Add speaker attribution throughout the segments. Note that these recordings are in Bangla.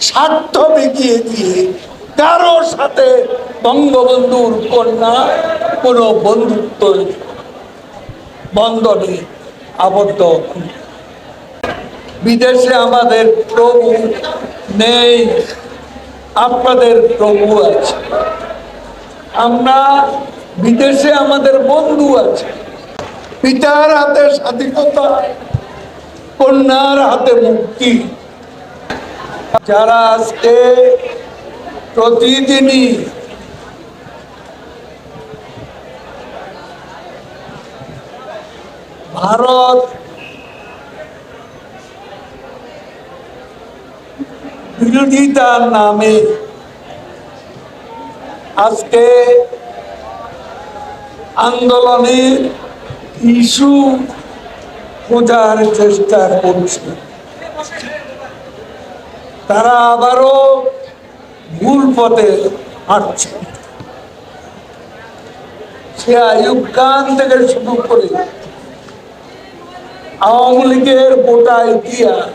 Speaker 1: স্বার্থ বিকিয়ে দিয়ে কারো সাথে বঙ্গবন্ধুর কন্যা কোনো বন্ধুত্ব বন্ধনে আবদ্ধ। বিদেশে আমাদের প্রভু নেই, আপনাদের প্রভু আছে। আমরা বিদেশে আমাদের বন্ধু আছে। পিতার হাতে স্বাধীনতা, কন্যার হাতে মুক্তি। যারা আজকে প্রতিদিনই ভারত বিরোধিতার নামে আজকে আন্দোলনের ইস্যু খোঁজার চেষ্টা করছে, তারা আবারও ভুল পথে হাঁটছে। সে আইয়ুব খান থেকে শুরু করে আওয়ামী লীগের গোটা ইতিহাস,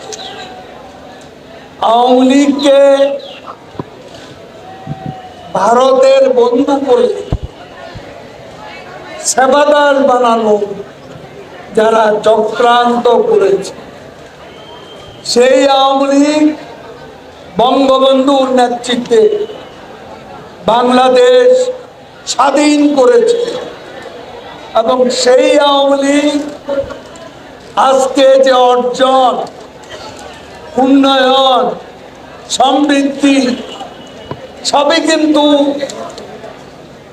Speaker 1: আওয়ামী লীগকে ভারতের বন্ধু বলে সেবাদার বানানো যারা চক্রান্ত করেছে, সেই আওয়ামী লীগ বঙ্গবন্ধুর নেতৃত্বে বাংলাদেশ স্বাধীন করেছে এবং সেই আওয়ামী লীগ আজকে যে অর্জন, উন্নয়ন, সমৃদ্ধি সবই কিন্তু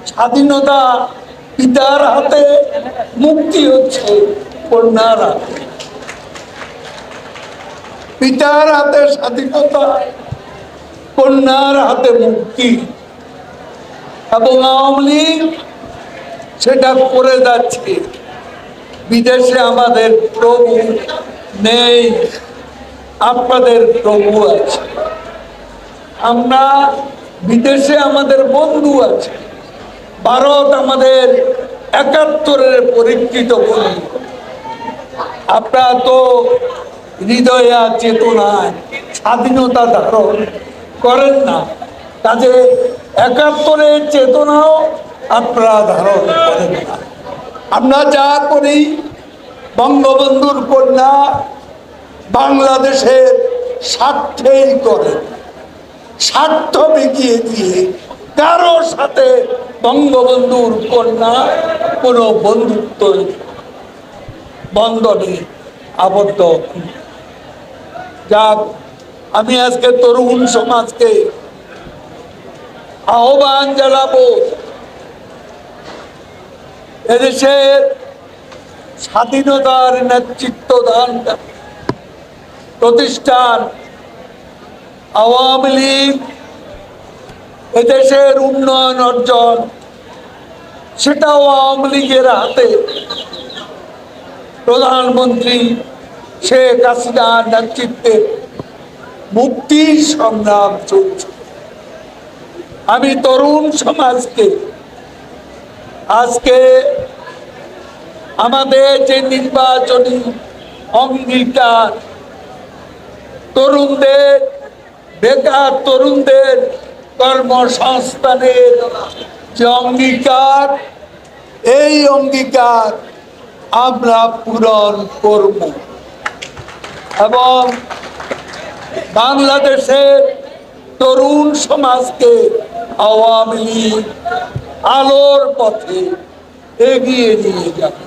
Speaker 1: স্বাধীনতা পিতার হাতে, মুক্তি হচ্ছে কন্যার হাতে। পিতার হাতে স্বাধীনতা, কন্যার হাতে মুক্তি। এবং আওয়ামী লীগ সেটা করে যাচ্ছে। বিদেশে আমাদের প্রভু নেই, আপনাদের প্রভু আছে। আমরা বিদেশে আমাদের বন্ধু আছে। ভারত আমাদের ৭১-এর পরীক্ষিত বন্ধু। আপনারা তো হৃদয়া চেতনায় স্বাধীনতা ধারণ করেন না, কাজে ৭১-এর চেতনাও আপনারা ধারণ করেন না। আমরা যা করি বঙ্গবন্ধুর কন্যা বাংলাদেশের স্বার্থেই করেন। স্বার্থ বিকিয়ে দিয়ে কারো সাথে বঙ্গবন্ধুর কন্যা কোনো বন্ধুত্ব বন্ধনে আবদ্ধ। যা আমি আজকে তরুণ সমাজকে আহ্বান জানাবো, এদেশের স্বাধীনতার নেতৃত্ব দান প্রতিষ্ঠান আওয়ামী লীগ, এদেশের উন্নয়ন অর্জন সেটাও আওয়ামী লীগের হাতে। প্রধানমন্ত্রী শেখ হাসিনার নেতৃত্বে মুক্তির সংগ্রাম চলছে। আমি তরুণ সমাজকে আজকে আমাদের যে নির্বাচনী অঙ্গীকার, তরুণদের, বেকার তরুণদের কর্মসংস্থানের যে অঙ্গীকার, এই অঙ্গীকার আমরা পূরণ করব এবং বাংলাদেশের তরুণ সমাজকে আওয়ামী লীগ আলোর পথে এগিয়ে নিয়ে যাবে।